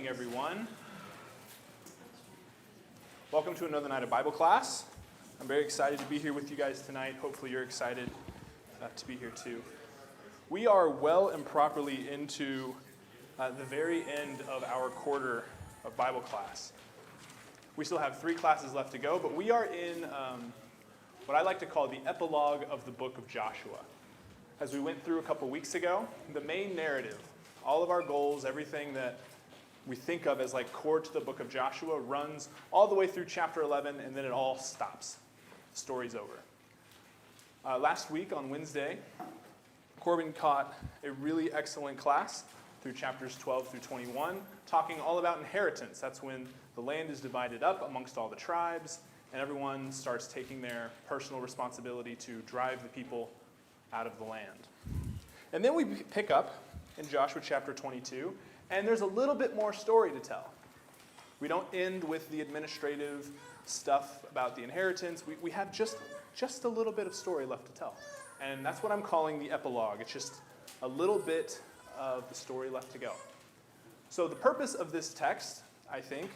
evening, everyone. Welcome to another night of Bible class. I'm very excited to be here with you guys tonight. Hopefully you're excited to be here too. We are well and properly into the very end of our quarter of Bible class. We still have 3 classes left to go, but we are in what I like to call the epilogue of the book of Joshua. As we went through a couple weeks ago, the main narrative, all of our goals, everything that we think of as like core to the book of Joshua runs all the way through chapter 11, and then it all stops. The story's over. Last week on Wednesday, Corbin caught a really excellent class through chapters 12 through 21, talking all about inheritance. That's when the land is divided up amongst all the tribes, and everyone starts taking their personal responsibility to drive the people out of the land. And then we pick up in Joshua chapter 22, and there's a little bit more story to tell. We don't end with the administrative stuff about the inheritance. We have just a little bit of story left to tell. And that's what I'm calling the epilogue. It's just a little bit of the story left to go. So the purpose of this text, I think,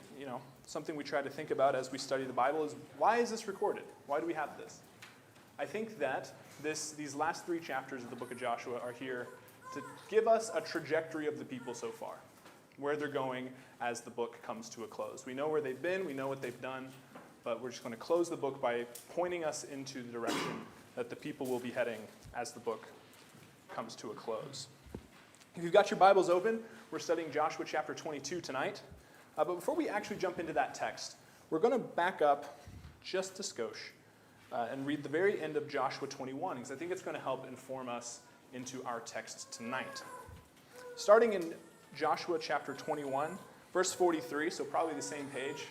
something we try to think about as we study the Bible is, why is this recorded? Why do we have this? I think that these last 3 chapters of the book of Joshua are here to give us a trajectory of the people so far, where they're going as the book comes to a close. We know where they've been, we know what they've done, but we're just going to close the book by pointing us into the direction that the people will be heading as the book comes to a close. If you've got your Bibles open, we're studying Joshua chapter 22 tonight. But before we actually jump into that text, we're going to back up just a skosh and read the very end of Joshua 21, because I think it's going to help inform us into our text tonight. Starting in Joshua chapter 21, verse 43, so probably the same page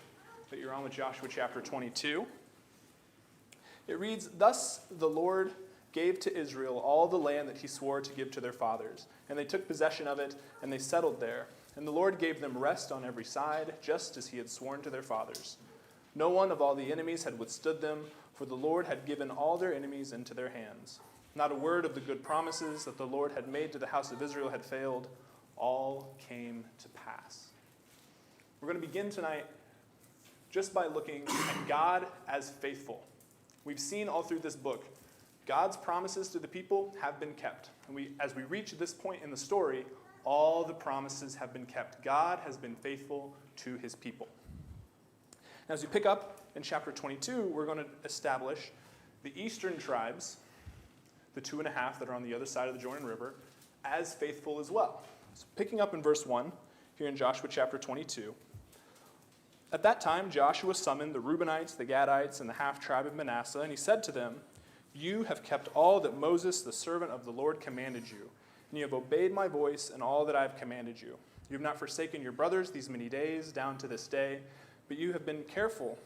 that you're on with Joshua chapter 22. It reads, "Thus the Lord gave to Israel all the land that he swore to give to their fathers, and they took possession of it, and they settled there. And the Lord gave them rest on every side, just as he had sworn to their fathers. No one of all the enemies had withstood them, for the Lord had given all their enemies into their hands. Not a word of the good promises that the Lord had made to the house of Israel had failed. All came to pass." We're going to begin tonight just by looking at God as faithful. We've seen all through this book, God's promises to the people have been kept. And as we reach this point in the story, all the promises have been kept. God has been faithful to his people. Now, as we pick up in chapter 22, we're going to establish the eastern tribes, the 2.5 that are on the other side of the Jordan River, as faithful as well. So picking up in verse 1, here in Joshua chapter 22. "At that time Joshua summoned the Reubenites, the Gadites, and the half-tribe of Manasseh, and he said to them, 'You have kept all that Moses, the servant of the Lord, commanded you, and you have obeyed my voice and all that I have commanded you. You have not forsaken your brothers these many days, down to this day, but have been careful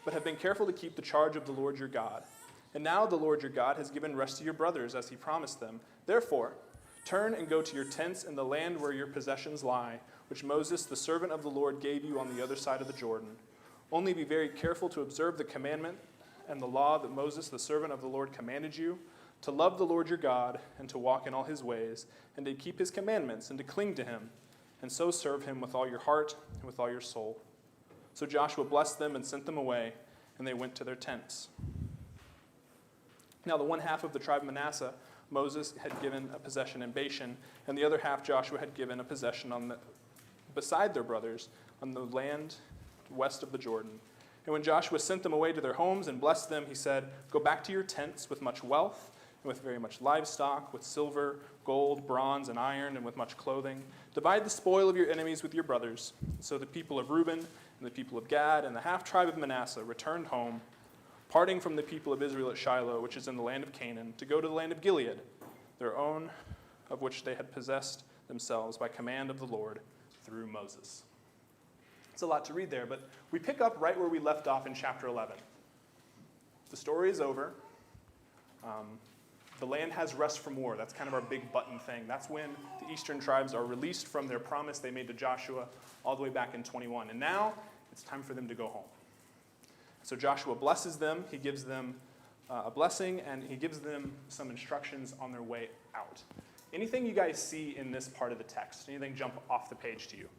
to keep the charge of the Lord your God. And now the Lord your God has given rest to your brothers, as he promised them. Therefore, turn and go to your tents in the land where your possessions lie, which Moses, the servant of the Lord, gave you on the other side of the Jordan. Only be very careful to observe the commandment and the law that Moses, the servant of the Lord, commanded you, to love the Lord your God, and to walk in all his ways, and to keep his commandments, and to cling to him, and so serve him with all your heart and with all your soul.' So Joshua blessed them and sent them away, and they went to their tents. Now the 1/2 of the tribe of Manasseh, Moses had given a possession in Bashan, and the other half Joshua had given a possession beside their brothers on the land west of the Jordan. And when Joshua sent them away to their homes and blessed them, he said, 'Go back to your tents with much wealth, and with very much livestock, with silver, gold, bronze, and iron, and with much clothing. Divide the spoil of your enemies with your brothers.' So the people of Reuben and the people of Gad and the half-tribe of Manasseh returned home, parting from the people of Israel at Shiloh, which is in the land of Canaan, to go to the land of Gilead, their own, of which they had possessed themselves by command of the Lord through Moses." It's a lot to read there, but we pick up right where we left off in chapter 11. The story is over. The land has rest from war. That's kind of our big button thing. That's when the eastern tribes are released from their promise they made to Joshua all the way back in 21. And now it's time for them to go home. So Joshua blesses them. He gives them a blessing, and he gives them some instructions on their way out. Anything you guys see in this part of the text? Anything jump off the page to you?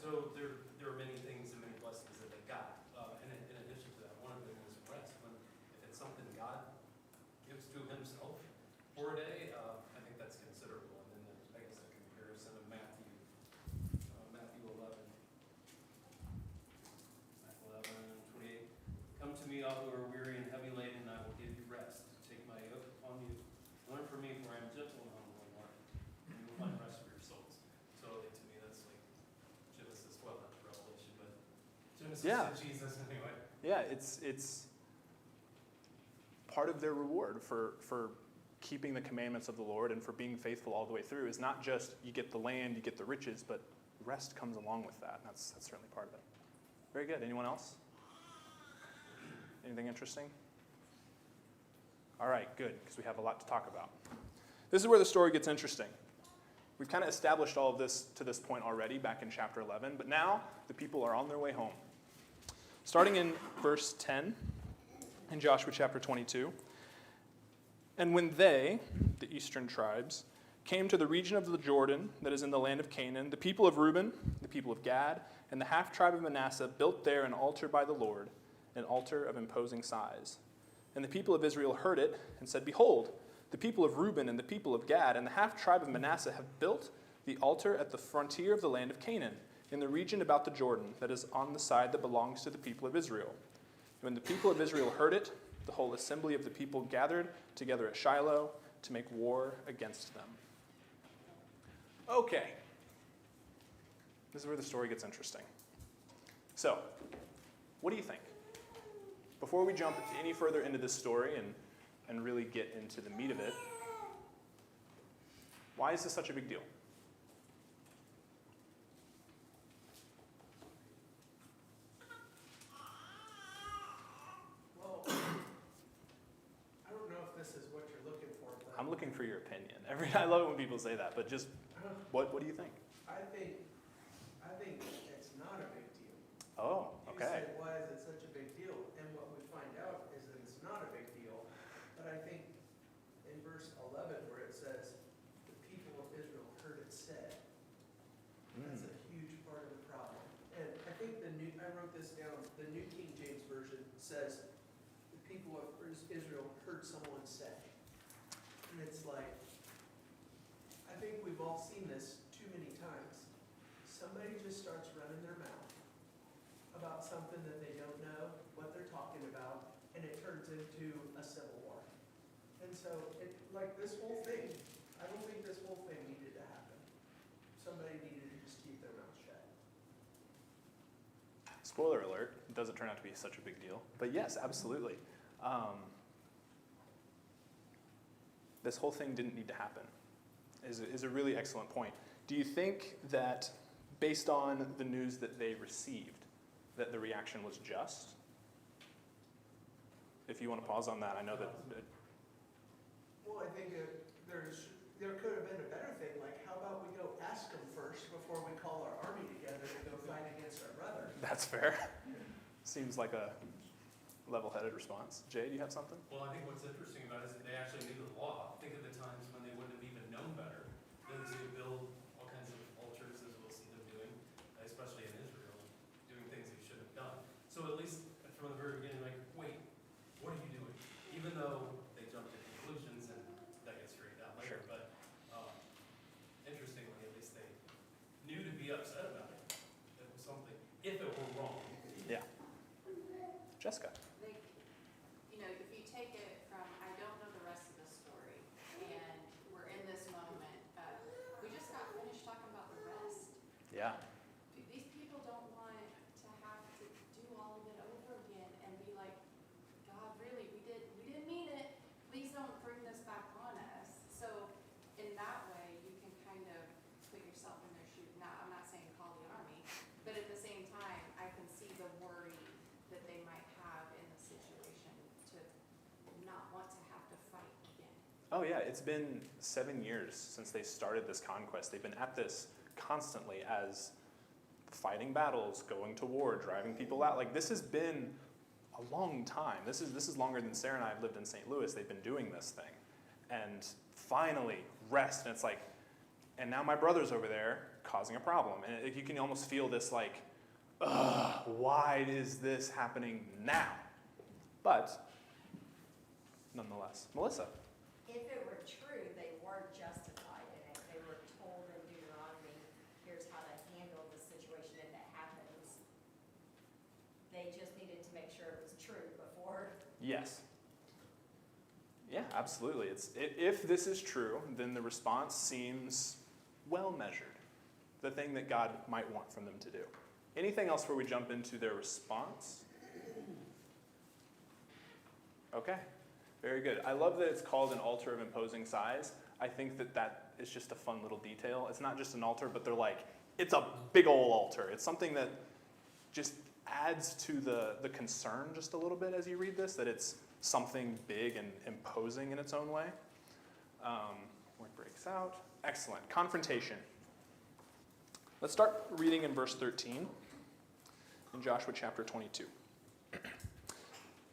So there are many things and many blessings that they got. And in addition to that, one of them is rest. If it's something God gives to himself for a day, I think that's considerable. And then there's, I guess, a comparison of Matthew 11. Matthew 11:28. Come to me, all who are weary and heavy laden, and I will give you rest. Take my yoke upon you. Learn from me, for I am gentle and humble in heart, and you will find rest for your souls. So to me, that's like Genesis, well, not Revelation, but Genesis to Jesus anyway. Yeah, it's part of their reward for keeping the commandments of the Lord and for being faithful all the way through is not just you get the land, you get the riches, but rest comes along with that. That's certainly part of it. Very good. Anyone else? Anything interesting? All right, good, because we have a lot to talk about. This is where the story gets interesting. We've kind of established all of this to this point already back in chapter 11, but now the people are on their way home. Starting in verse 10 in Joshua chapter 22. And when they, the eastern tribes, came to the region of the Jordan that is in the land of Canaan, the people of Reuben, the people of Gad, and the half-tribe of Manasseh built there an altar by the Lord, an altar of imposing size. And the people of Israel heard it and said, Behold, the people of Reuben and the people of Gad and the half-tribe of Manasseh have built the altar at the frontier of the land of Canaan, in the region about the Jordan that is on the side that belongs to the people of Israel. And when the people of Israel heard it, the whole assembly of the people gathered together at Shiloh to make war against them. Okay. This is where the story gets interesting. So, what do you think? Before we jump any further into this story and really get into the meat of it, why is this such a big deal? Well, I don't know if this is what you're looking for, but I'm looking for your opinion. I love it when people say that, but just what do you think? I think it's not a big deal. Oh, You okay. said, why is it such a big deal? And what we find out is that it's not a big deal. But I think in verse 11 where it says, the people of Israel heard it said, that's a huge part of the problem. And I think I wrote this down, the New King James Version says, the people of Israel heard someone say. And it's like, I think we've all seen this too many times. Somebody just starts running their mouth about something that they don't know what they're talking about, and it turns into a civil war. And so, like this whole thing, I don't think this whole thing needed to happen. Somebody needed to just keep their mouth shut. Spoiler alert, it doesn't turn out to be such a big deal. But yes, absolutely. This whole thing didn't need to happen, is a really excellent point. Do you think that, based on the news that they received, that the reaction was just? If you want to pause on that, I know that... Well, I think there could have been a better thing, like how about we go ask them first before we call our army together to go fight against our brother? That's fair. Seems like a level-headed response. Jay, do you have something? Well, I think what's interesting about it is that they actually knew the law. Think of the times when they wouldn't have even known better than to build all kinds of altars, as we'll see them doing, especially in Israel, doing things they shouldn't have done. So at least from the very beginning, like, wait, what are you doing? Even though they jumped to conclusions, and that gets straightened out later. Sure. But interestingly, at least they knew to be upset about it. It was something, if it were wrong. Yeah. Jessica. If you take it from, I don't know the rest of the story, and we're in this moment of, we just got finished talking about the rest. Yeah. These people don't want to have to do all of it over again and be like, God, really, we didn't mean it. Please don't bring this back on us. So in that way, you can kind of put yourself in their shoes. Now, I'm not saying call the army, but at the same time, I can see the worry that they might have in the situation to not want to have to fight again. Oh yeah, it's been 7 years since they started this conquest. They've been at this constantly as fighting battles, going to war, driving people out. Like, this has been a long time. This is longer than Sarah and I have lived in St. Louis. They've been doing this thing. And finally, rest. And it's like, And now my brother's over there causing a problem. And you can almost feel this like, ugh, why is this happening now? But nonetheless, Melissa. If it were true, they were justified in it. They were told in Deuteronomy, here's how to handle the situation if it happens. They just needed to make sure it was true before. Yes. Yeah, absolutely. If this is true, then the response seems well measured. The thing that God might want from them to do. Anything else before we jump into their response? Okay, very good. I love that it's called an altar of imposing size. I think that is just a fun little detail. It's not just an altar, but they're like, it's a big old altar. It's something that just adds to the concern just a little bit as you read this, that it's something big and imposing in its own way. Where it breaks out. Excellent. Confrontation. Let's start reading in verse 13 in Joshua chapter 22.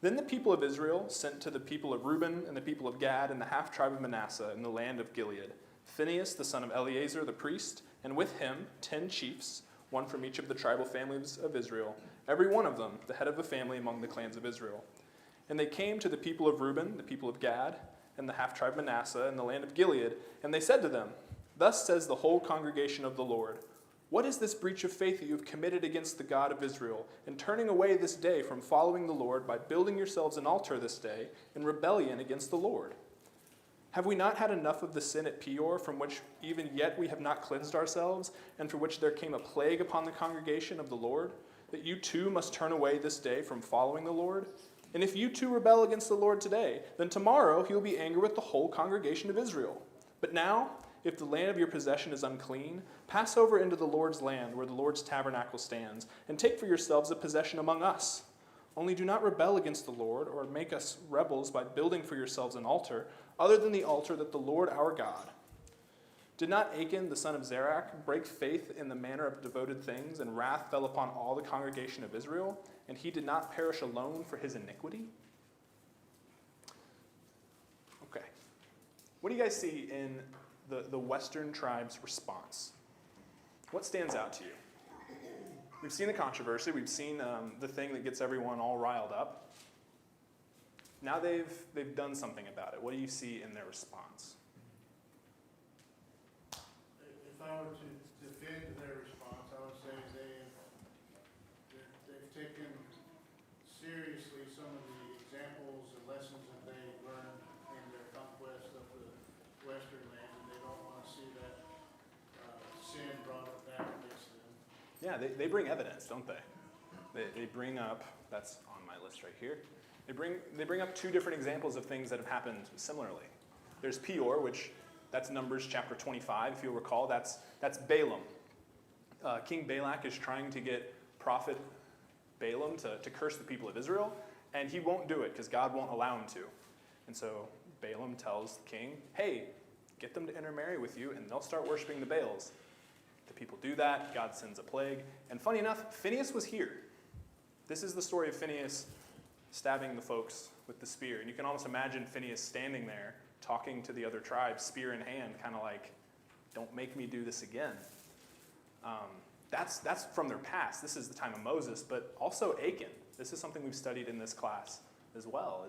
Then the people of Israel sent to the people of Reuben and the people of Gad and the half-tribe of Manasseh in the land of Gilead, Phinehas the son of Eleazar the priest, and with him 10 chiefs, one from each of the tribal families of Israel, every one of them the head of a family among the clans of Israel. And they came to the people of Reuben, the people of Gad, and the half-tribe Manasseh in the land of Gilead, and they said to them, Thus says the whole congregation of the Lord, What is this breach of faith that you have committed against the God of Israel, in turning away this day from following the Lord by building yourselves an altar this day in rebellion against the Lord? Have we not had enough of the sin at Peor, from which even yet we have not cleansed ourselves, and for which there came a plague upon the congregation of the Lord, that you too must turn away this day from following the Lord? And if you too rebel against the Lord today, then tomorrow he will be angry with the whole congregation of Israel. But now, if the land of your possession is unclean, pass over into the Lord's land where the Lord's tabernacle stands, and take for yourselves a possession among us. Only do not rebel against the Lord, or make us rebels by building for yourselves an altar, other than the altar that the Lord our God. Did not Achan the son of Zerach break faith in the manner of devoted things, and wrath fell upon all the congregation of Israel, and he did not perish alone for his iniquity? Okay. What do you guys see in the Western tribes' response? What stands out to you? We've seen the controversy. We've seen the thing that gets everyone all riled up. Now they've done something about it. What do you see in their response? If I were to defend their response, I would say they've taken seriously some of the examples and lessons that they learned in their conquest of the Western lands, and they don't want to see that sin brought back against them. Yeah, they bring evidence, don't they? They bring up, that's on my list right here, they bring up two different examples of things that have happened similarly. There's Peor, which that's Numbers chapter 25, if you'll recall. That's Balaam. King Balak is trying to get prophet Balaam to curse the people of Israel, and he won't do it because God won't allow him to. And so Balaam tells the king, hey, get them to intermarry with you, and they'll start worshiping the Baals. The people do that. God sends a plague. And funny enough, Phinehas was here. This is the story of Phinehas stabbing the folks with the spear. And you can almost imagine Phinehas standing there talking to the other tribes, spear in hand, kind of like, don't make me do this again. That's from their past. This is the time of Moses, but also Achan. This is something we've studied in this class as well.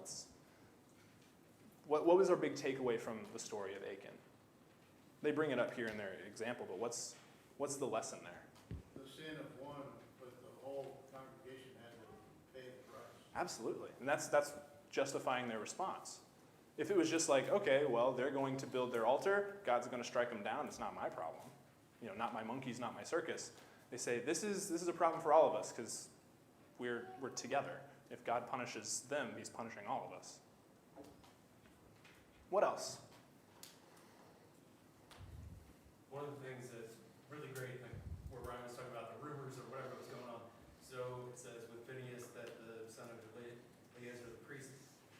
What was our big takeaway from the story of Achan? They bring it up here in their example, but what's the lesson there? The sin of one, but the whole congregation had to pay the price. Absolutely. And that's justifying their response. If it was just like, okay, well, they're going to build their altar, God's going to strike them down, it's not my problem. Not my monkeys, not my circus. They say, this is a problem for all of us because we're together. If God punishes them, he's punishing all of us. What else? One of the things that's really great, like where Ryan was talking about the rumors or whatever was going on. So it says with Phinehas that the son of Eleazar the priest,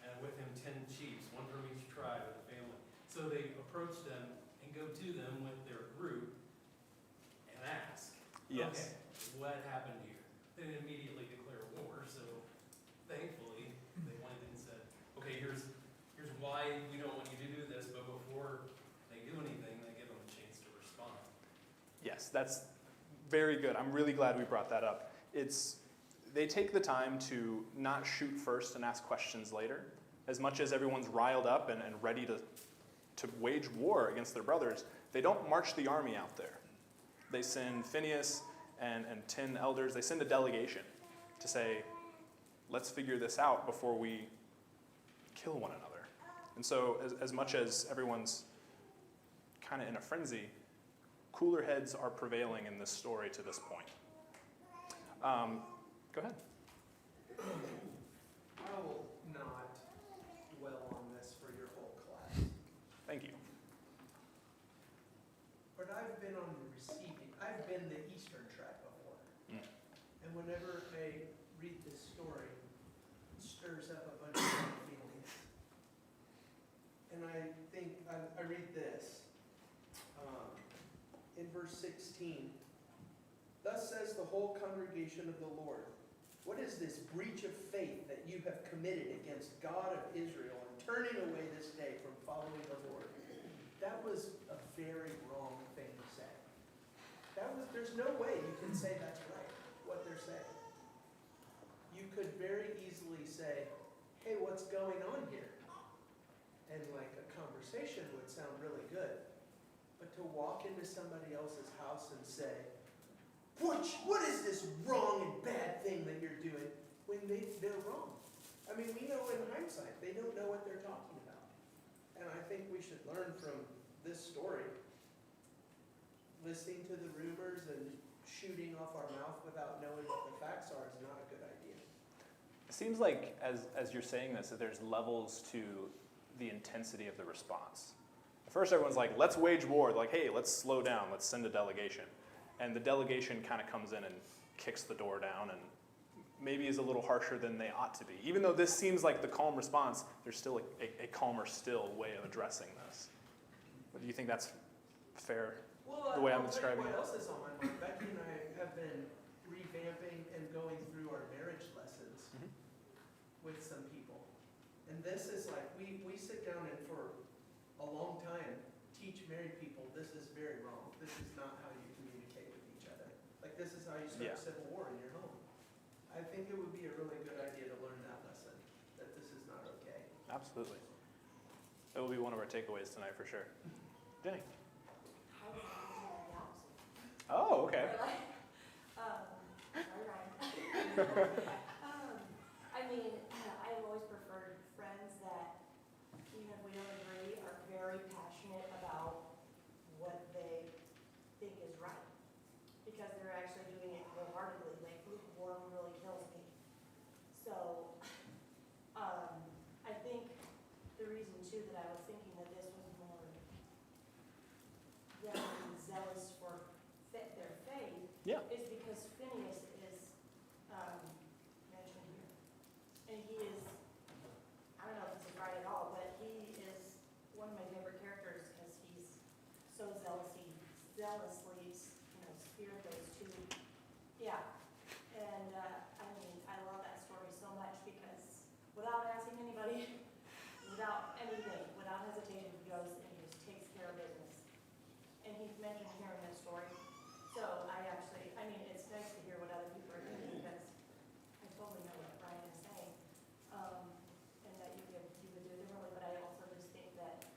and with him 10 chiefs, one from each tribe of the family. So they approach them and go to them with their group and ask, Yes. okay, what happened here? They didn't immediately declare war, so thankfully they went and said, okay, here's why we don't want you to do this, but before they do anything, they give them a chance to respond. that's very good. I'm really glad we brought that up. They take the time to not shoot first and ask questions later. As much as everyone's riled up and ready to wage war against their brothers, they don't march the army out there. They send Phineas and 10 elders, they send a delegation to say, let's figure this out before we kill one another. And so as much as everyone's kind of in a frenzy, cooler heads are prevailing in this story to this point. Go ahead. I will not dwell on this for your whole class, Thank you. but I've been on the I've been the Eastern tribe before. Mm. And whenever I read this story, it stirs up a bunch of different feelings. And I think, I read this, in verse 16. Thus says the whole congregation of the Lord, what is this breach of faith that you have committed against God of Israel and turning away this day from following the Lord? That was a very wrong thing to say. There's no way you can say that's right, what they're saying. You could very easily say, hey, what's going on here? And like a conversation would sound really good. But to walk into somebody else's house and say, what is this wrong and bad thing that you're doing, when they're wrong? I mean, we know in hindsight, they don't know what they're talking about. And I think we should learn from this story. Listening to the rumors and shooting off our mouth without knowing what the facts are is not a good idea. It seems like as you're saying this, that there's levels to the intensity of the response. At first, everyone's like, let's wage war. Like, hey, let's slow down. Let's send a delegation. And the delegation kind of comes in and kicks the door down and maybe is a little harsher than they ought to be. Even though this seems like the calm response, there's still a calmer still way of addressing this. But do you think that's fair? Well, The way I'm I'll tell you describing what it. else is on my mind. Becky and I have been revamping and going through our marriage lessons Mhm. with some people. And this is like, we sit down and for a long time teach married people this is very wrong. This is not how you communicate with each other. Like, this is how you start Yeah. civil war in your home. I think it would be a really good idea to learn that lesson, that this is not okay. Absolutely. It will be one of our takeaways tonight for sure. Jenny. I was thinking of the opposite. Oh, okay. Sorry, Ryan. I mean, I've always preferred friends that, even if we don't agree, are very passionate about what they think is right. Because they're actually doing it wholeheartedly, like lukewarm really kills me. So, I think the reason too that I was thinking that this was more them being zealous for their faith Yeah. is because Phineas is mentioned here. And he is, I don't know if this is right at all, but he is one of my favorite characters because he's so zealously, spiritless to, yeah. And, I mean, I love that story so much because without asking anybody, without anything, without hesitation, he goes and he just takes care of business. And he's mentioned here in this story. So I mean, it's nice to hear what other people are doing because I totally know what Brian is saying. And that you would do differently, but I also just think that,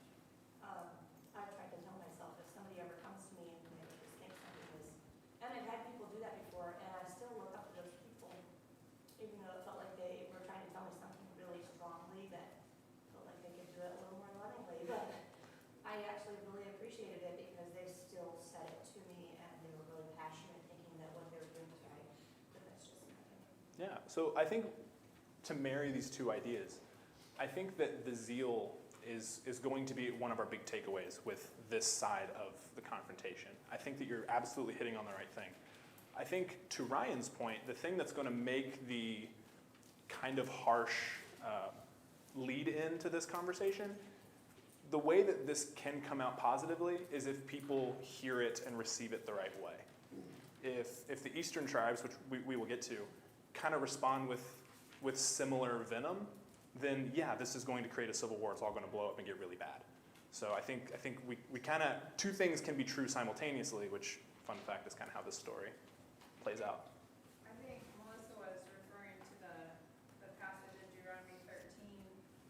I've tried to tell myself if somebody ever comes to me and they just think something is, and I've had people do that before, and I still look up to those people, even though it felt like they were trying to tell me something really strongly that felt like they could do it a little more lovingly, but I actually really appreciated it because they still said it to me and they were really passionate thinking that what they were doing was right, but that's just my opinion. Yeah, so I think to marry these two ideas, I think that the zeal is going to be one of our big takeaways with this side of the confrontation. I think that you're absolutely hitting on the right thing. I think to Ryan's point, the thing that's going to make the kind of harsh lead into this conversation, the way that this can come out positively is if people hear it and receive it the right way. If the Eastern tribes, which we will get to, kind of respond with similar venom, then yeah, this is going to create a civil war. It's all going to blow up and get really bad. So I think we kind of, two things can be true simultaneously, which fun fact is kind of how this story plays out. I think Melissa was referring to the passage in Deuteronomy 13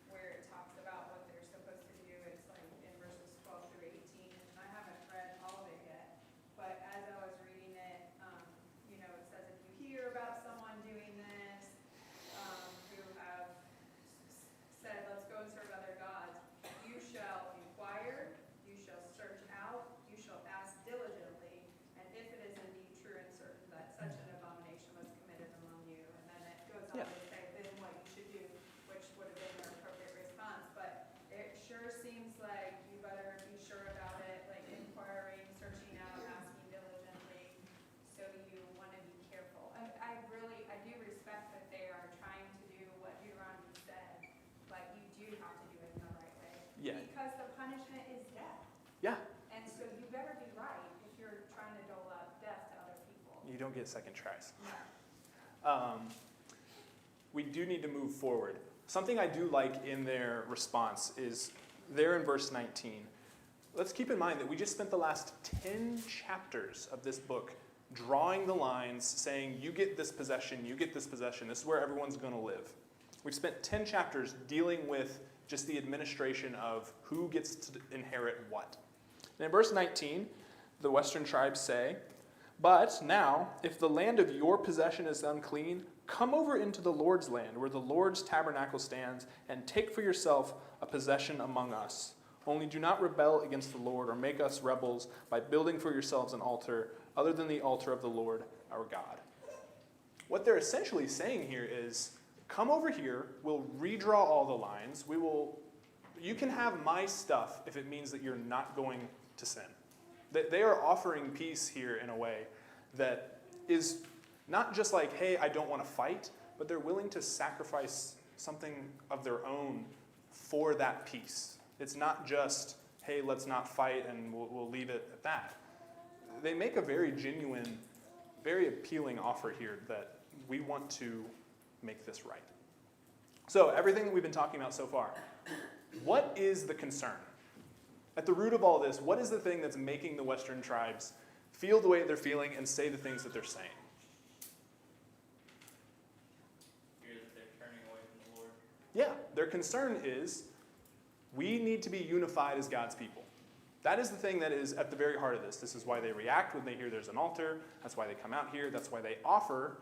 where it talks about what they're supposed to do. It's like in verses 12 through 18. And I haven't read all of it yet, but as I was reading it, it says if you hear about someone doing this, who have said, let's go and serve other gods, you shall inquire, you shall search out, you shall ask diligently, and if it is indeed true and certain that such an abomination was committed among you, and then it goes on Yeah. to say then what you should do, which would have been their appropriate response. But it sure seems like you better be sure about it, like inquiring, searching out, asking diligently, so you want to be careful. I do respect that they are trying to do what Deuteronomy said, but you do have to do it in the right way. Yeah. Because the punishment is death. Yeah. And so you better be right if you're trying to dole out death to other people. You don't get second tries. No. We do need to move forward. Something I do like in their response is there in verse 19. Let's keep in mind that we just spent the last 10 chapters of this book drawing the lines, saying, you get this possession, you get this possession, this is where everyone's going to live. We've spent 10 chapters dealing with just the administration of who gets to inherit what. And in verse 19, the western tribes say, but now, if the land of your possession is unclean, come over into the Lord's land, where the Lord's tabernacle stands, and take for yourself a possession among us. Only do not rebel against the Lord or make us rebels by building for yourselves an altar other than the altar of the Lord our God. What they're essentially saying here is, come over here, we'll redraw all the lines, you can have my stuff if it means that you're not going to sin. They are offering peace here in a way that is not just like, hey, I don't want to fight, but they're willing to sacrifice something of their own for that peace. It's not just, hey, let's not fight and we'll leave it at that. They make a very genuine, very appealing offer here that we want to make this right. So everything that we've been talking about so far, what is the concern? At the root of all this, what is the thing that's making the Western tribes feel the way they're feeling and say the things that they're saying? Fear that they're turning away from the Lord. Yeah, their concern is we need to be unified as God's people. That is the thing that is at the very heart of this. This is why they react when they hear there's an altar. That's why they come out here. That's why they offer,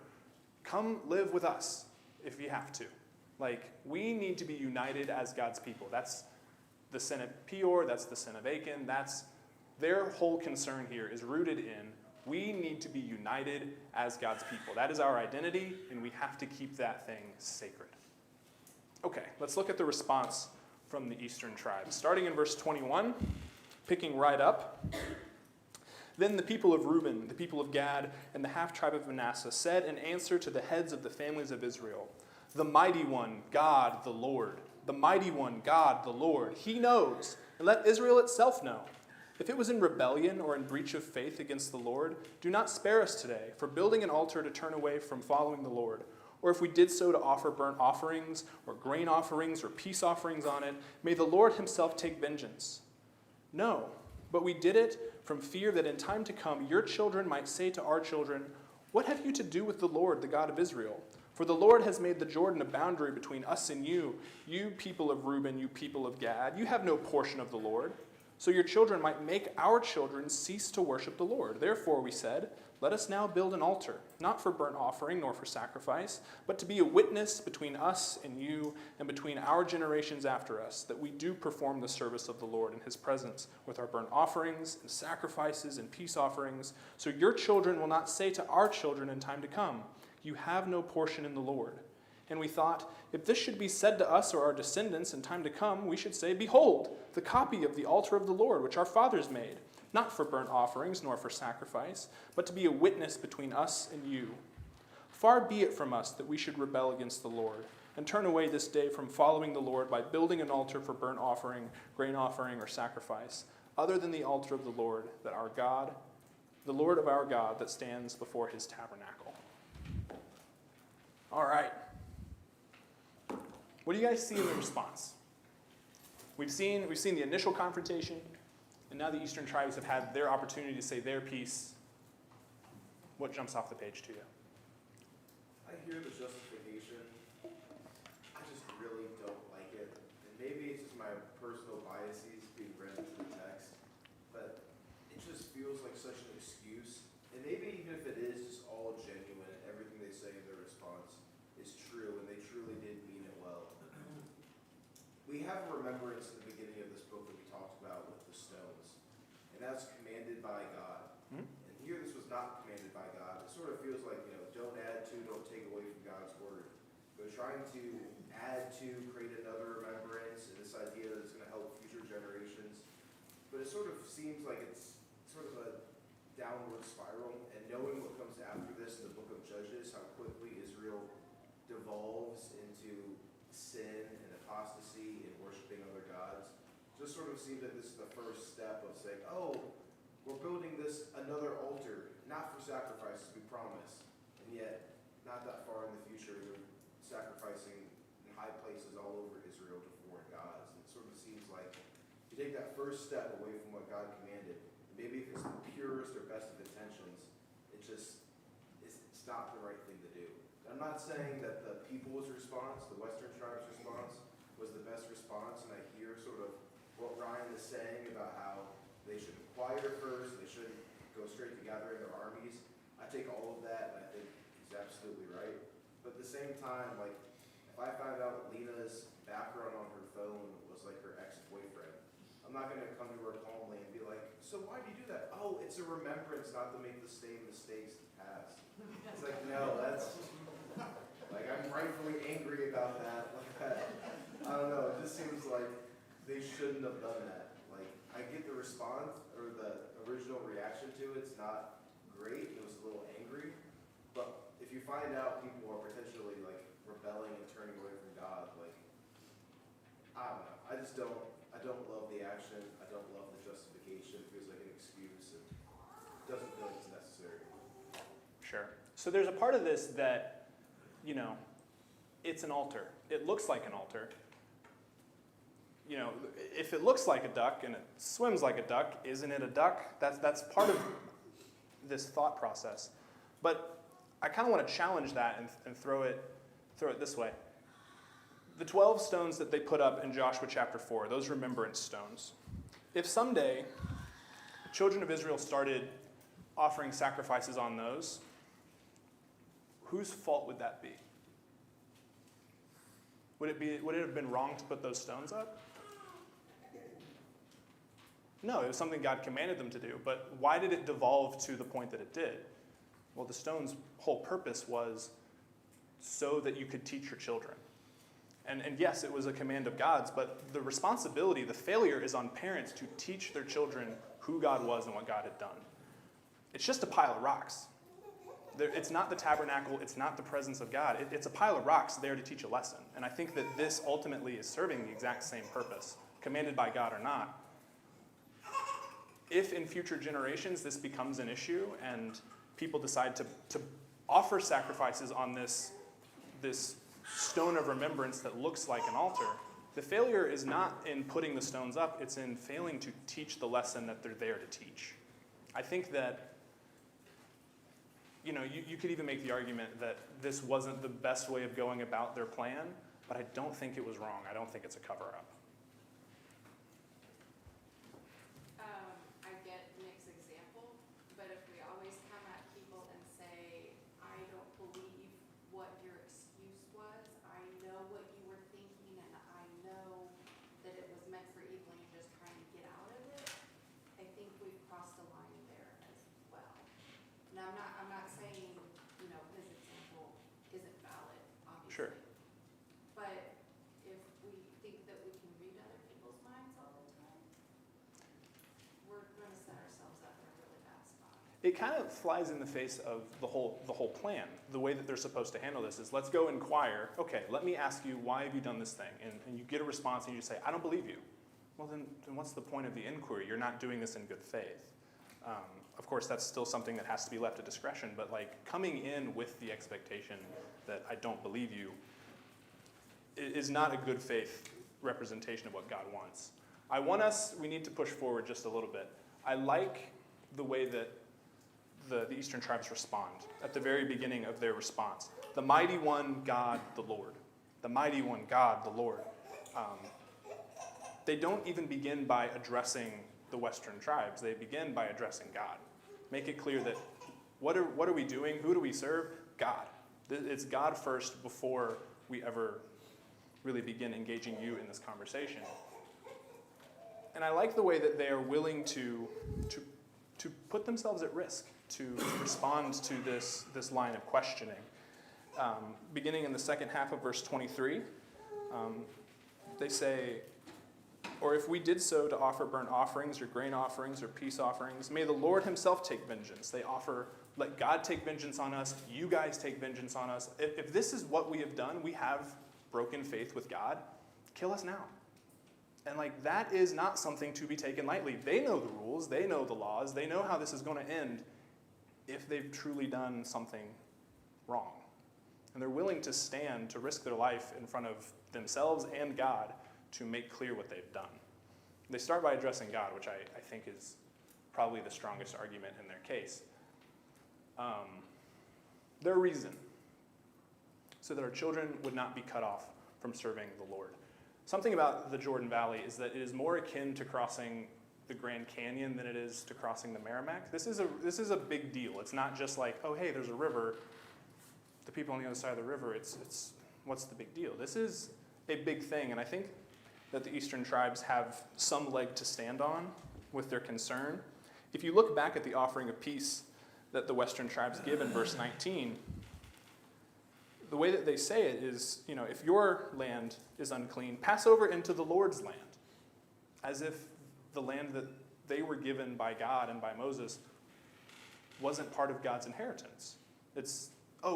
come live with us if you have to. Like, we need to be united as God's people. That's the sin of Peor. That's the sin of Achan. That's their whole concern here is rooted in we need to be united as God's people. That is our identity, and we have to keep that thing sacred. Okay, let's look at the response from the eastern tribes. Starting in verse 21, picking right up. Then the people of Reuben, the people of Gad, and the half-tribe of Manasseh said in answer to the heads of the families of Israel, the mighty one, God, the Lord. The mighty one, God, the Lord. He knows, and let Israel itself know. If it was in rebellion or in breach of faith against the Lord, do not spare us today for building an altar to turn away from following the Lord. Or if we did so to offer burnt offerings or grain offerings or peace offerings on it, may the Lord himself take vengeance. No, but we did it from fear that in time to come your children might say to our children, what have you to do with the Lord, the God of Israel? For the Lord has made the Jordan a boundary between us and you, you people of Reuben, you people of Gad. You have no portion of the Lord. So your children might make our children cease to worship the Lord. Therefore, we said, let us now build an altar, not for burnt offering nor for sacrifice, but to be a witness between us and you and between our generations after us, that we do perform the service of the Lord in his presence with our burnt offerings and sacrifices and peace offerings. So your children will not say to our children in time to come, you have no portion in the Lord. And we thought, if this should be said to us or our descendants in time to come, we should say, behold, the copy of the altar of the Lord, which our fathers made, not for burnt offerings nor for sacrifice, but to be a witness between us and you. Far be it from us that we should rebel against the Lord, and turn away this day from following the Lord by building an altar for burnt offering, grain offering, or sacrifice, other than the altar of the Lord, that our God, the Lord of our God, that stands before his tabernacle. All right. What do you guys see in the response? We've seen the initial confrontation, and now the eastern tribes have had their opportunity to say their piece. What jumps off the page to you? I hear the justification. I just really don't like it. And maybe it's just my personal biases being read into the text, but it just feels like such an excuse. And maybe even if it is just all genuine and everything they say in their response is true and they truly did mean it well. We have a remembrance in the beginning of this book that we talked about with the stones, and that's commanded by God. Hmm? And here this was not commanded by God. It sort of feels like, don't add to, don't take away from God's word. But trying to add to, create another remembrance, and this idea that it's going to help future generations. But it sort of seems like it's sort of a downward spiral, and knowing what comes after this in the book of Judges, how quickly Israel devolves into sin and apostasy and worshiping other gods, just sort of seems like this is the first step of saying, oh, we're building this another altar, not for sacrifices, we promise. And yet, not that far in the future, they're sacrificing in high places all over Israel to foreign gods. And it sort of seems like you take that first step away from what God commanded, maybe if it's the purest or best of intentions, it's not the right thing to do. I'm not saying that the people's response, the Western tribes' response, was the best response, and I hear sort of what Ryan is saying about how they should inquire first, they shouldn't go straight to gathering their armies. I take all of that, and I think he's absolutely right. But at the same time, like, if I found out Lena's background on her phone was like her ex-boyfriend, I'm not going to come to her calmly and be like, so why do you do that? Oh, it's a remembrance not to make the same mistakes in the past. It's like, no, that's, like, I'm rightfully angry about that. Like, I don't know, it just seems like they shouldn't have done that. Like, I get the response, or the original reaction to it's not great, it was a little angry, but if you find out people are potentially, like, rebelling and turning away from God, like, I don't know, I don't love the action, I don't love the justification, it feels like an excuse, and it doesn't feel like it's necessary. Sure. So there's a part of this that, it's an altar. It looks like an altar. If it looks like a duck and it swims like a duck, isn't it a duck? That's part of this thought process. But I kind of want to challenge that and throw it this way. The 12 stones that they put up in Joshua chapter 4, those remembrance stones, if someday the children of Israel started offering sacrifices on those, whose fault would that be? Would it have been wrong to put those stones up? No, it was something God commanded them to do. But why did it devolve to the point that it did? Well, the stone's whole purpose was so that you could teach your children. And yes, it was a command of God's, but the responsibility, the failure is on parents to teach their children who God was and what God had done. It's just a pile of rocks. It's not the tabernacle, it's not the presence of God. It's a pile of rocks there to teach a lesson. And I think that this ultimately is serving the exact same purpose, commanded by God or not. If in future generations this becomes an issue and people decide to offer sacrifices on this stone of remembrance that looks like an altar, the failure is not in putting the stones up, it's in failing to teach the lesson that they're there to teach. I think that, you could even make the argument that this wasn't the best way of going about their plan, but I don't think it was wrong. I don't think it's a cover-up. I get Nick's example, but if we always come at people and say, I don't believe what your excuse was, I know what you were thinking, and I know that it was meant for evil and you're just trying to get out of it, I think we've crossed a line there as well. Now, I'm not saying, his example isn't valid, obviously. Sure. But if we think that we can read other people's minds all the time, we're going to set ourselves up in a really bad spot. It kind of flies in the face of the whole plan. The way that they're supposed to handle this is, let's go inquire. Okay, let me ask you, why have you done this thing? And you get a response and you just say, I don't believe you. Well, then what's the point of the inquiry? You're not doing this in good faith. Of course, that's still something that has to be left to discretion, but like coming in with the expectation that I don't believe you is not a good faith representation of what God wants. We need to push forward just a little bit. I like the way that the eastern tribes respond at the very beginning of their response. The mighty one, God, the Lord. The mighty one, God, the Lord. They don't even begin by addressing the western tribes. They begin by addressing God. Make it clear that what are we doing? Who do we serve? God. It's God first before we ever really begin engaging you in this conversation. And I like the way that they are willing to put themselves at risk to respond to this line of questioning. Beginning in the second half of verse 23, they say, or if we did so to offer burnt offerings or grain offerings or peace offerings, may the Lord himself take vengeance. They offer, let God take vengeance on us, you guys take vengeance on us. If this is what we have done, we have broken faith with God, kill us now. And that is not something to be taken lightly. They know the rules, they know the laws, they know how this is going to end if they've truly done something wrong. And they're willing to stand, to risk their life in front of themselves and God to make clear what they've done. They start by addressing God, which I think is probably the strongest argument in their case. Their reason, so that our children would not be cut off from serving the Lord. Something about the Jordan Valley is that it is more akin to crossing the Grand Canyon than it is to crossing the Merrimack. This is a big deal. It's not just like, oh, hey, there's a river. The people on the other side of the river, it's what's the big deal? This is a big thing, and I think that the eastern tribes have some leg to stand on with their concern. If you look back at the offering of peace that the western tribes give in verse 19, the way that they say it is, if your land is unclean, pass over into the Lord's land, as if the land that they were given by God and by Moses wasn't part of God's inheritance. It's,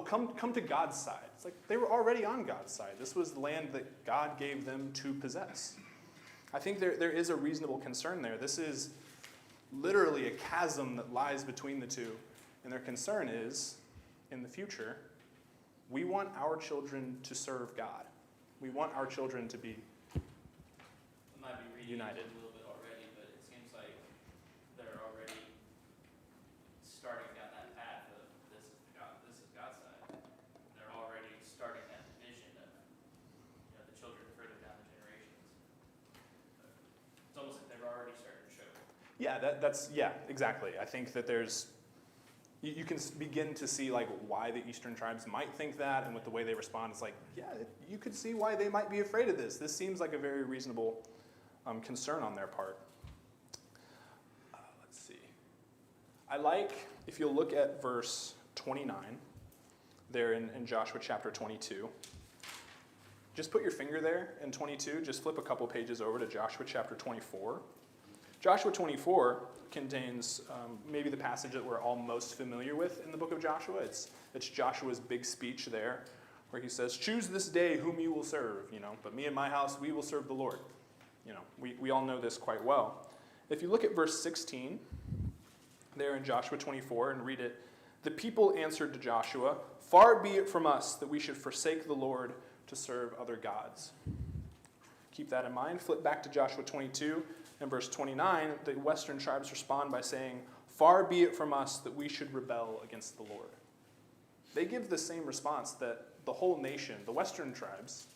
come to God's side. It's like they were already on God's side. This was the land that God gave them to possess. I think there is a reasonable concern there. This is literally a chasm that lies between the two. And their concern is, in the future, we want our children to serve God. We want our children to be I might be reading united. a little bit already, but it seems like they're already starting down that path of this is God's side. They're already starting that division of the children further down the generations. So it's almost like they're already starting to show. Yeah, exactly. I think that you can begin to see why the eastern tribes might think that, and with the way they respond, it's you could see why they might be afraid of this. This seems like a very reasonable concern on their part. Let's see. If you'll look at verse 29, there in Joshua chapter 22, just put your finger there in 22, just flip a couple pages over to Joshua chapter 24. Joshua 24 contains maybe the passage that we're all most familiar with in the book of Joshua. It's Joshua's big speech there, where he says, choose this day whom you will serve, but me and my house, we will serve the Lord. We all know this quite well. If you look at verse 16, there in Joshua 24, and read it, the people answered to Joshua, far be it from us that we should forsake the Lord to serve other gods. Keep that in mind. Flip back to Joshua 22. In verse 29, the western tribes respond by saying, far be it from us that we should rebel against the Lord. They give the same response that the whole nation, the western tribes,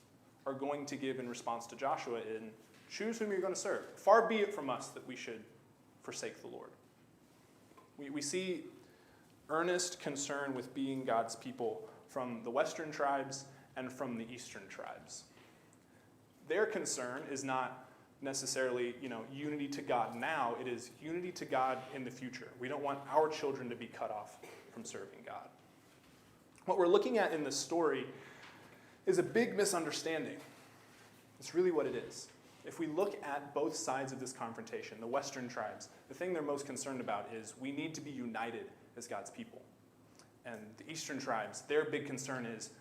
are going to give in response to Joshua in, choose whom you're going to serve. Far be it from us that we should forsake the Lord. We see earnest concern with being God's people from the western tribes and from the eastern tribes. Their concern is not necessarily, unity to God now. It is unity to God in the future. We don't want our children to be cut off from serving God. What we're looking at in this story is a big misunderstanding. It's really what it is. If we look at both sides of this confrontation, the western tribes, the thing they're most concerned about is we need to be united as God's people. And the eastern tribes, their big concern is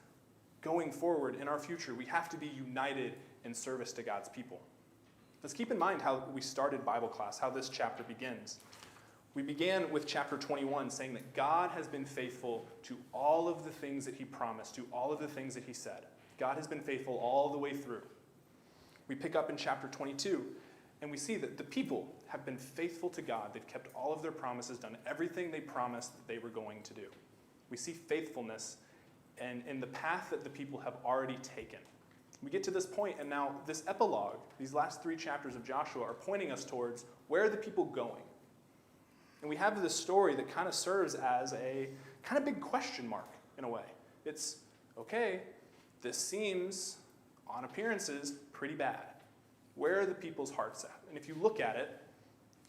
going forward in our future, we have to be united in service to God's people. Let's keep in mind how we started Bible class, how this chapter begins. We began with chapter 21 saying that God has been faithful to all of the things that he promised, to all of the things that he said. God has been faithful all the way through. We pick up in chapter 22, and we see that the people have been faithful to God. They've kept all of their promises, done everything they promised that they were going to do. We see faithfulness in the path that the people have already taken. We get to this point, and now this epilogue, these last 3 chapters of Joshua, are pointing us towards where are the people going. And we have this story that kind of serves as a kind of big question mark in a way. It's, okay, this seems, on appearances, pretty bad. Where are the people's hearts at? And if you look at it,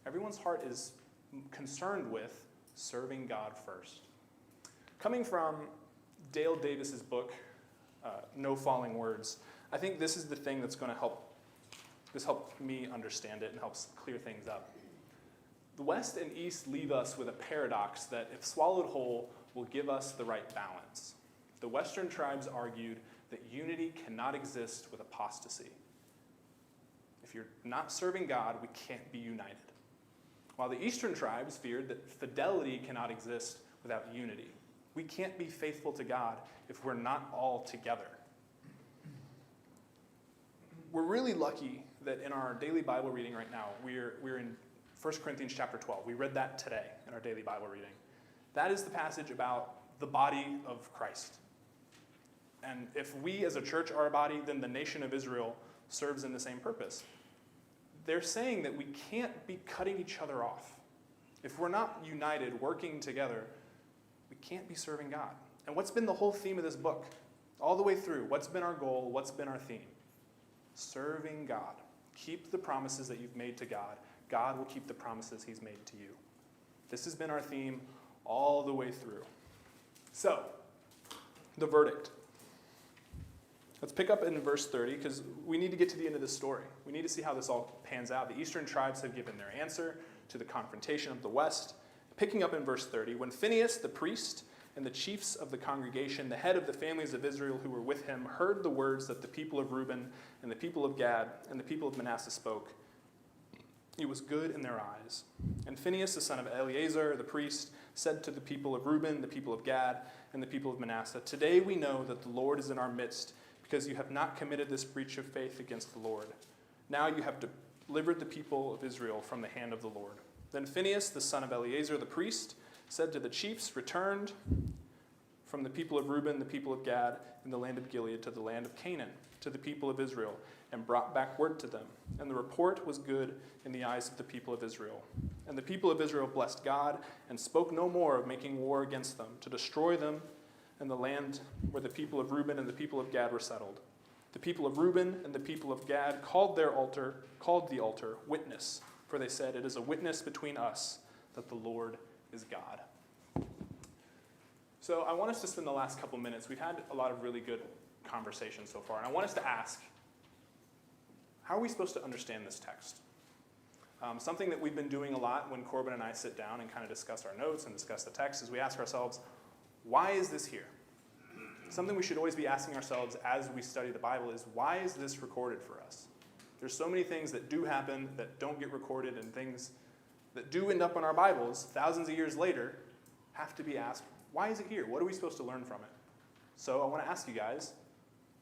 everyone's heart is concerned with serving God first. Coming from Dale Davis's book, No Falling Words, I think this is the thing that's going to help me understand it and helps clear things up. The West and East leave us with a paradox that, if swallowed whole, will give us the right balance. The Western tribes argued that unity cannot exist with apostasy. If you're not serving God, we can't be united. While the Eastern tribes feared that fidelity cannot exist without unity. We can't be faithful to God if we're not all together. We're really lucky that in our daily Bible reading right now, we're in 1 Corinthians chapter 12. We read that today in our daily Bible reading. That is the passage about the body of Christ. And if we as a church are a body, then the nation of Israel serves in the same purpose. They're saying that we can't be cutting each other off. If we're not united, working together, we can't be serving God. And what's been the whole theme of this book? All the way through, what's been our goal? What's been our theme? Serving God. Keep the promises that you've made to God. God will keep the promises he's made to you. This has been our theme all the way through. So, the verdict. Let's pick up in verse 30, because we need to get to the end of this story. We need to see how this all pans out. The eastern tribes have given their answer to the confrontation of the west. Picking up in verse 30, when Phinehas the priest and the chiefs of the congregation, the head of the families of Israel who were with him, heard the words that the people of Reuben and the people of Gad and the people of Manasseh spoke, it was good in their eyes. And Phinehas, the son of Eleazar, the priest, said to the people of Reuben, the people of Gad, and the people of Manasseh, today we know that the Lord is in our midst, because you have not committed this breach of faith against the Lord. Now you have delivered the people of Israel from the hand of the Lord. Then Phinehas, the son of Eleazar, the priest, said to the chiefs, returned from the people of Reuben, the people of Gad, in the land of Gilead to the land of Canaan, to the people of Israel, and brought back word to them. And the report was good in the eyes of the people of Israel. And the people of Israel blessed God and spoke no more of making war against them, to destroy them in the land where the people of Reuben and the people of Gad were settled. The people of Reuben and the people of Gad called the altar Witness, for they said, it is a witness between us that the Lord is God. So I want us to spend the last couple minutes. We've had a lot of really good conversations so far, and I want us to ask, how are we supposed to understand this text? Something that we've been doing a lot when Corbin and I sit down and kind of discuss our notes and discuss the text is we ask ourselves, why is this here? Something we should always be asking ourselves as we study the Bible is, why is this recorded for us? There's so many things that do happen that don't get recorded, and things that do end up in our Bibles thousands of years later have to be asked, why is it here? What are we supposed to learn from it? So I want to ask you guys,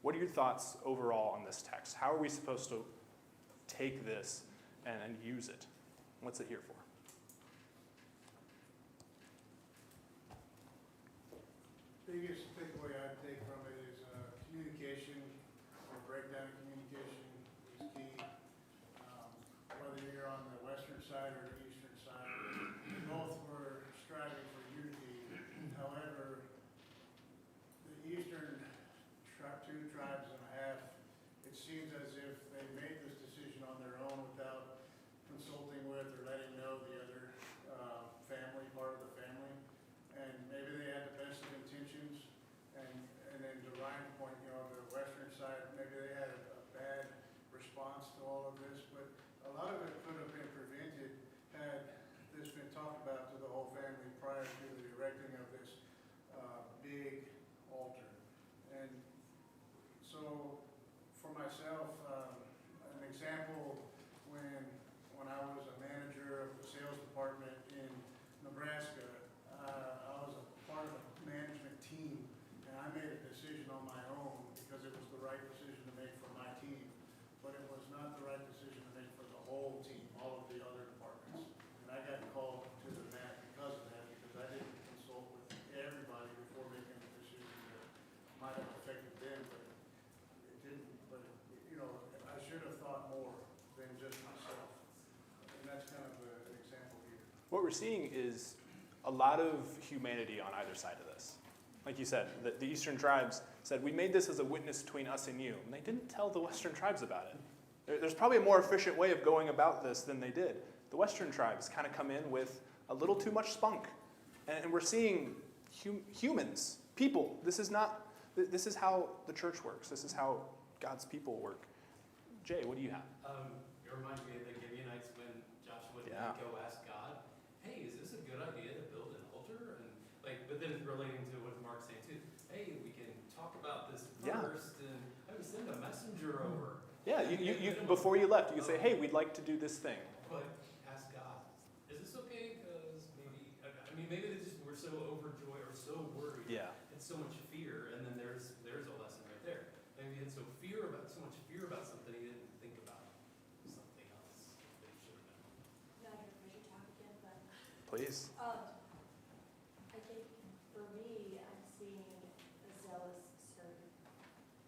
what are your thoughts overall on this text? How are we supposed to take this and use it? What's it here for? Biggest takeaway I take from it is communication, or breakdown of communication is key. Whether you're on the western side or the eastern side, both were striving for unity. However, the eastern two tribes and a half, it seems as if they made this decision on their own without consulting with or letting know the other family, part of the family. And maybe they had the best of intentions, and then to Ryan's point, the western side, maybe they had a bad response to all of this, but a lot of it could have been prevented had this been talked about to the whole family prior to the erecting of this big altar. And so, for myself, an example, when I was a manager of the sales department in Nebraska, I was a part of a management team, and I made a decision on my own because it was the right decision to make for my team, but it was not the right decision to make for the whole team, all of the other departments. what we're seeing is a lot of humanity on either side of this. Like you said, the Eastern tribes said, we made this as a witness between us and you. And they didn't tell the Western tribes about it. There's probably a more efficient way of going about this than they did. The Western tribes kind of come in with a little too much spunk. And we're seeing humans, people. This is how the church works. This is how God's people work. Jay, what do you have? It reminds me of the Gibeonites when Joshua did Yeah. go ask God, hey, is this a good idea to build an altar? And but then relating to what Mark's saying too, hey, we can talk about this Yeah. first and send a messenger over. Yeah, you before you left, you could say, hey, we'd like to do this thing. But ask God, is this okay? Because maybe they just were so overjoyed or so worried. Yeah. And so much fear, and then there's a lesson right there. Maybe he had so much fear about something he didn't think about something else that he should have done. Not here for you to talk again, but, Please. I think for me, I'm seeing a zealous servant,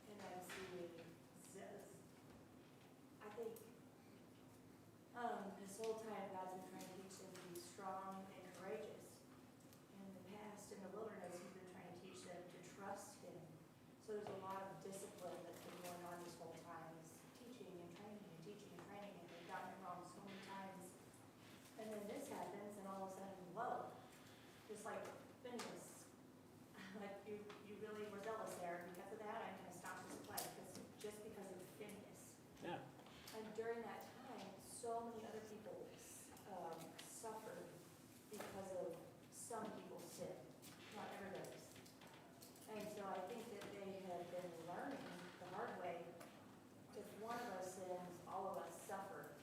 and I'm seeing I think, this whole time God's been trying to teach them to be strong and courageous. In the past, in the wilderness, He's been trying to teach them to trust Him. So there's a lot of discipline that's been going on this whole time, is teaching and training and teaching and training, and they've gotten it wrong so many times. And then this happens, and all of a sudden, whoa, just like Phineas, like you really were zealous there, and because of that, I'm gonna stop this play, just because of Phineas. Yeah. And during that time, so many other people suffered because of some people's sin, not everybody's. And so I think that they have been learning the hard way, if one of us sins, all of us suffer.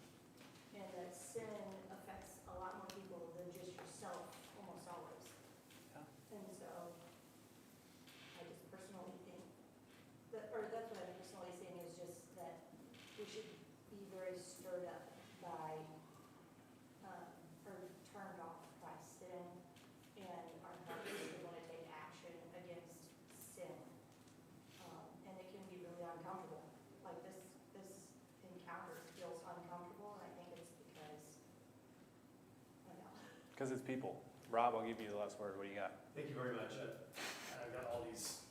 And that sin affects a lot more people than just yourself, almost always. Yeah. And so, I just personally think, that's what I'm personally saying is just that we should be very stirred up by, or turned off by sin, and our hearts to want to take action against sin. And it can be really uncomfortable. Like this encounter feels uncomfortable, and I think it's because, I don't know. Because it's people. Rob, I'll give you the last word. What do you got? Thank you very much. I've got all these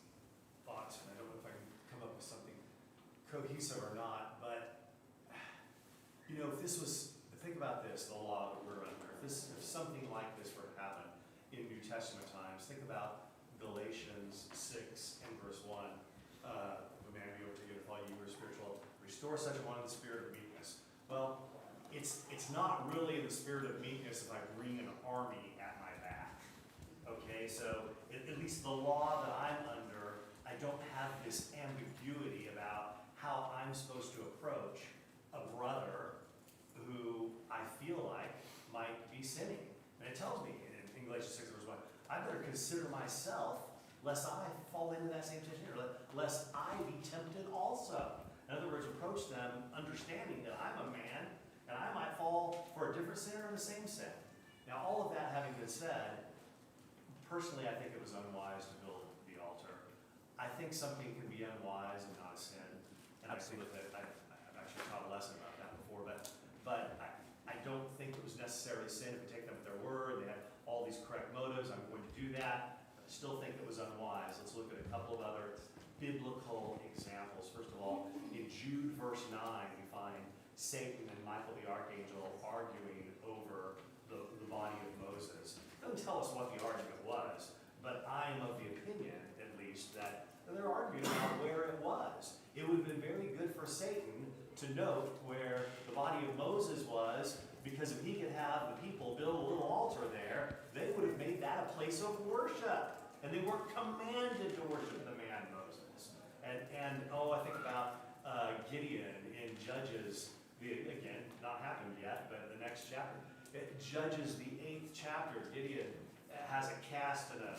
thoughts, and I don't know if I can come up with something cohesive or not, but, if this was, think about this, the law that we're under. If something like this were to happen in New Testament times, think about Galatians 6 and verse 1. The man be able to give all you who are spiritual, restore such a one in the spirit of meekness. Well, it's not really the spirit of meekness if I bring an army at my back. Okay, so at least the law that I'm under, I don't have this ambiguity about how I'm supposed to approach a brother who I feel like might be sinning. And it tells me in Galatians 6 verse 1, I better consider myself lest I fall into that same temptation, or lest I be tempted also. In other words, approach them understanding that I'm a man and I might fall for a different sin or the same sin. Now, all of that having been said, personally, I think it was unwise to build the altar. I think something can be unwise and not a sin. And I think that I've actually taught a lesson about that before, but I don't think it was necessarily sin if we take them at their word. They had all these correct motives. I'm going to do that. I still think it was unwise. Let's look at a couple of other biblical examples. First of all, in Jude verse 9, we find Satan and Michael the archangel arguing over the body of Moses. It doesn't tell us what the argument was, but I am of the opinion, at least, that they're arguing about where it was. It would have been very good for Satan to note where the body of Moses was, because if he could have the people build a little altar there, they would have made that a place of worship. And they weren't commanded to worship the man Moses. And I think about Gideon in Judges, again, not happened yet, but the next chapter. Judges, the 8th chapter, Gideon has a cast and a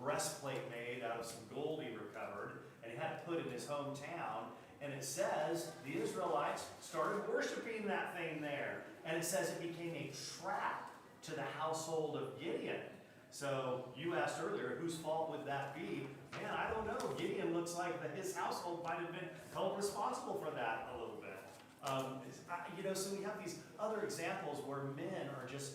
breastplate made out of some gold he recovered, and he had it put in his hometown. And it says the Israelites started worshiping that thing there. And it says it became a trap to the household of Gideon. So you asked earlier, whose fault would that be? Man, I don't know. Gideon looks like his household might have been held responsible for that a little bit. So we have these other examples where men are just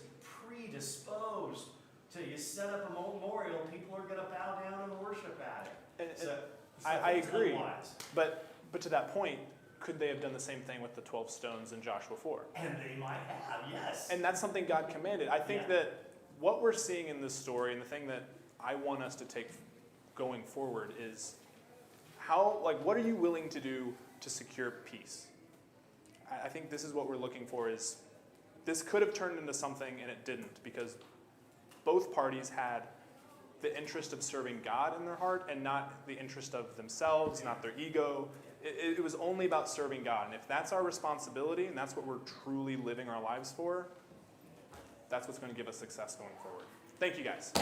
predisposed to, you set up a memorial, people are gonna bow down and worship at it. And So, I it's agree. unwise. But to that point, could they have done the same thing with the 12 stones in Joshua 4? And they might have, yes. And that's something God commanded. I think Yeah. that what we're seeing in this story, and the thing that I want us to take going forward, is how, like, what are you willing to do to secure peace? I think this is what we're looking for. Is this could have turned into something and it didn't, because both parties had the interest of serving God in their heart and not the interest of themselves, not their ego. It was only about serving God. And if that's our responsibility and that's what we're truly living our lives for, that's what's going to give us success going forward. Thank you, guys.